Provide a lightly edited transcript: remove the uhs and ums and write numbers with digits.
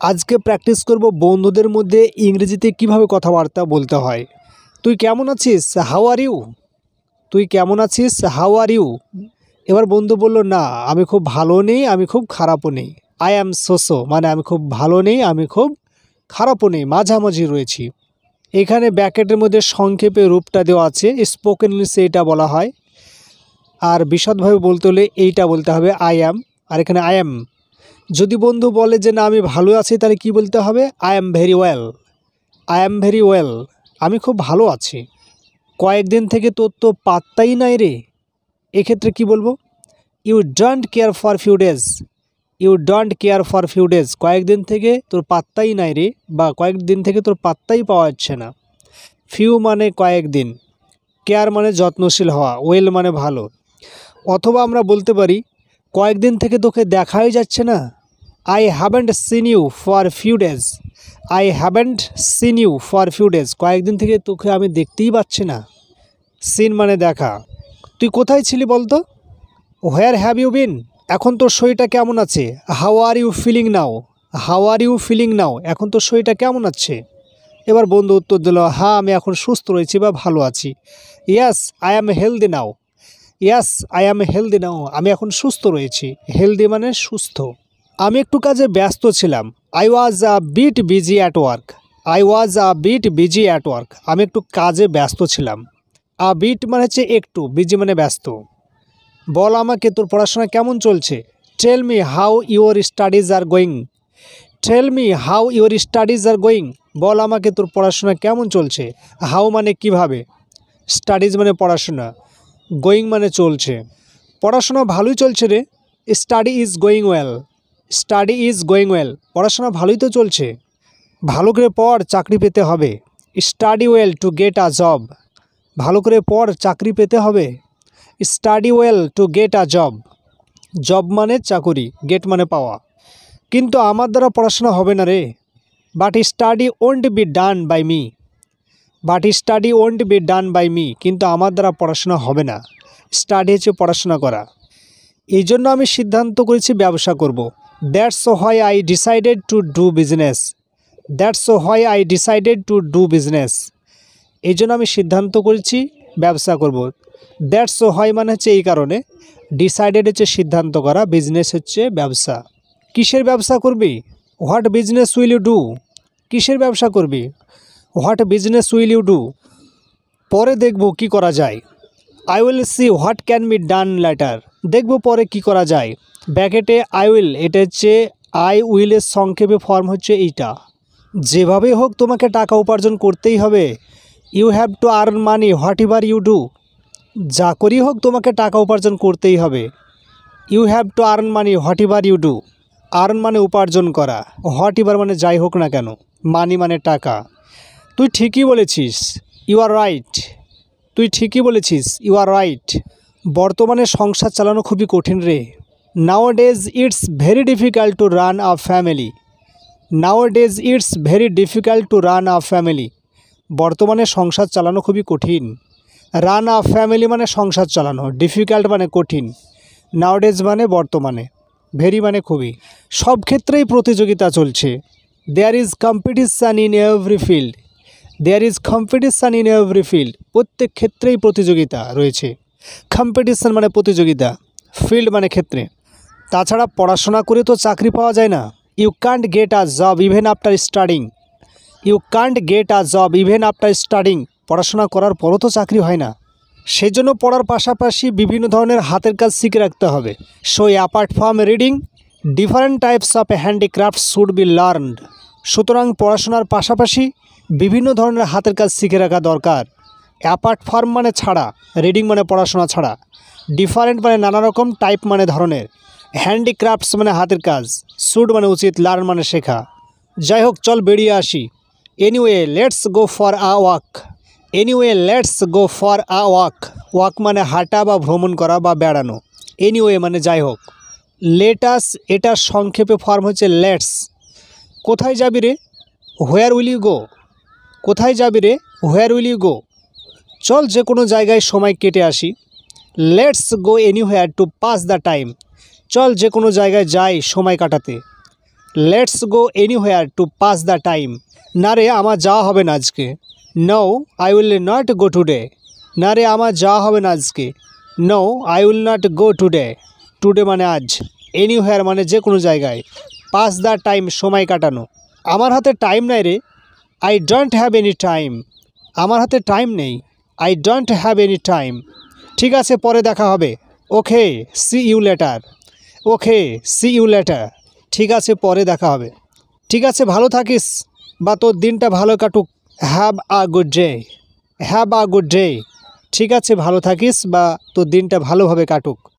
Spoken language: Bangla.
আজকে প্র্যাকটিস করব বন্ধুদের মধ্যে ইংরেজিতে কিভাবে কথাবার্তা বলতে হয়। তুই কেমন আছিস? How are you? তুই কেমন আছিস? How are you? এবার বন্ধু বলল, না আমি খুব ভালো নেই, আমি খুব খারাপও নেই। আই অ্যাম সোসো মানে আমি খুব ভালো নেই, আমি খুব খারাপও নেই, মাঝামাঝি রয়েছি। এখানে ব্র্যাকেটের মধ্যে সংক্ষেপে রূপটা দেওয়া আছে, স্পোকেন ইংলিশে এটা বলা হয়। আর বিশদভাবে বলতে হলে এইটা বলতে হবে আই অ্যাম, আর এখানে আই অ্যাম। যদি বন্ধু বলে যে না আমি ভালো আছি, তাহলে কি বলতে হবে? I am very well. I am very well, আমি খুব ভালো আছি। কয়েকদিন থেকে তোর তো পাত্তাই নাই রে, এক্ষেত্রে কি বলবো? You don't care for few days. You don't care for few days, কয়েকদিন থেকে তোর পাত্তাই নাই রে, বা কয়েকদিন থেকে তোর পাত্তাই পাওয়া যাচ্ছে না। ফিউ মানে কয়েকদিন, কেয়ার মানে যত্নশীল হওয়া, ওয়েল মানে ভালো। অথবা আমরা বলতে পারি কয়েকদিন থেকে তোকে দেখাই যাচ্ছে না। I haven't seen you for few days. I haven't seen you for few days, কয়েকদিন থেকে তোকে আমি দেখতেই পাচ্ছি না। সিন মানে দেখা। তুই কোথায় ছিলি বলতো? Where have you been? এখন তোর শরীরটা কেমন আছে? How are you feeling now? How are you feeling now, এখন তোর শরীরটা কেমন আছে? এবার বন্ধু উত্তর দিল, হ্যাঁ আমি এখন সুস্থ রয়েছি বা ভালো আছি। Yes I am healthy now. Yes I am healthy now, আমি এখন সুস্থ রয়েছি। হেলদি মানে সুস্থ। আমি একটু কাজে ব্যস্ত ছিলাম। I was a bit busy at work. I was a bit busy at work, আমি একটু কাজে ব্যস্ত ছিলাম। আ বিট মানে হচ্ছে একটু, বিজি মানে ব্যস্ত। বল আমাকে তোর পড়াশোনা কেমন চলছে? Tell me how your studies are going. Tell me how your studies are going, বল আমাকে তোর পড়াশোনা কেমন চলছে। হাউ মানে কিভাবে, স্টাডিজ মানে পড়াশোনা, গোয়িং মানে চলছে। পড়াশোনা ভালোই চলছে রে। Study is going well. Study is going well, পড়াশোনা ভালোই তো চলছে। ভালো করে পড়, চাকরি পেতে হবে। Study well to get a job. ভালো করে পড়, চাকরি পেতে হবে। Study well to get a job. Job মানে চাকুরি, গেট মানে পাওয়া। কিন্তু আমার দ্বারা পড়াশোনা হবে না রে। But study won't be done by me. But study won't be done by me, কিন্তু আমার দ্বারা পড়াশোনা হবে না। স্টাডি হচ্ছে পড়াশোনা করা। এই জন্য আমি সিদ্ধান্ত করেছি ব্যবসা করব। That's why I decided to do business. That's why I decided to do business, এই জন্য আমি সিদ্ধান্ত করেছি ব্যবসা করব। দ্যাটস হোয়াই মানে হচ্ছে এই কারণে, ডিসাইডেড হচ্ছে সিদ্ধান্ত করা, বিজনেস হচ্ছে ব্যবসা। কিসের ব্যবসা করবি? What business will you do? কিসের ব্যবসা করবি? What business will you do? পরে দেখব কি করা যায়। I will see what can be done later. দেখব পরে কি করা যায়। ব্র্যাকেটে আই উইল, এটা হচ্ছে আই উইলের সংক্ষেপে ফর্ম হচ্ছে এইটা। যেভাবেই হোক তোমাকে টাকা উপার্জন করতেই হবে। You have to earn money whatever you do. যা করি হোক তোমাকে টাকা উপার্জন করতেই হবে। You have to earn money whatever you do. Earn মানে উপার্জন করা, হোয়াট এভার মানে যাই হোক না কেন, মানি মানে টাকা। তুই ঠিকই বলেছিস, ইউ আর রাইট। তুই ঠিকই বলেছিস, ইউ আর রাইট। বর্তমানে সংসার চালানো খুবই কঠিন রে। নাওয়াডেজ it's very difficult to run a family. নাওয়াডেজ it's very difficult to run a family, বর্তমানে সংসার চালানো খুবই কঠিন। রান আ ফ্যামিলি মানে সংসার চালানো, ডিফিকাল্ট মানে কঠিন, নাওডেজ মানে বর্তমানে, ভেরি মানে খুবই। সব ক্ষেত্রেই প্রতিযোগিতা চলছে। There is competition in every field. There is competition in every field, প্রত্যেক ক্ষেত্রেই প্রতিযোগিতা রয়েছে। কম্পিটিশান মানে প্রতিযোগিতা, ফিল্ড মানে ক্ষেত্রে। তাছাড়া পড়াশোনা করে তো চাকরি পাওয়া যায় না। You can't get a job even after studying. You can't get a job even after studying, পড়াশোনা করার পরও তো চাকরি হয় না। সেই জন্য পড়ার পাশাপাশি বিভিন্ন ধরনের হাতের কাজ শিখে রাখতে হবে। So apart from reading, different types of handicraft should be learned. সুতরাং পড়াশোনার পাশাপাশি বিভিন্ন ধরনের হাতের কাজ শিখে রাখা দরকার। অ্যাপার্ট ফ্রম মানে ছাড়া, রিডিং মানে পড়াশোনা ছাড়া, ডিফারেন্ট মানে নানা রকম, টাইপ মানে ধরনের, হ্যান্ডিক্রাফটস মানে হাতের কাজ, শুড মানে উচিত, লার্ন মানে শেখা। যাই হোক, চল বেরিয়ে আসি। Anyway let's go for a walk. Anyway let's go for a walk. Walk মানে হাঁটা বা ভ্রমণ করা বা বেড়ানো। এনিওয়ে মানে যাই হোক। লেটাস, এটার সংক্ষেপে ফর্ম হচ্ছে লেটস। কোথায় যাবি রে? Where will you go. কোথায় যাবি রে? Where will you go. চল যে কোনো জায়গায় সময় কেটে আসি। Let's go anywhere to pass the time. চল যে কোনো জায়গায় যাই সময় কাটাতে। Let's go anywhere to pass the time. না রে আমার যাওয়া হবে না আজকে। No I will not go today. না রে আমার যাওয়া হবে না আজকে। No I will not go today. Today মানে আজ, এনিহোয়ার মানে যে কোনো জায়গায়, পাস দ্য টাইম সময় কাটানো। আমার হাতে টাইম নাই রে, I don't have any time. আমার হাতে টাইম নেই, I don't have any time. ঠিক আছে পরে দেখা হবে, okay see you later. Okay see you later. ঠিক আছে পরে দেখা হবে। ঠিক আছে ভালো থাকিস বা তোর দিনটা ভালো কাটুক। Have a good day. Have a good day. ঠিক আছে ভালো থাকিস বা তোর দিনটা ভালোভাবে কাটুক।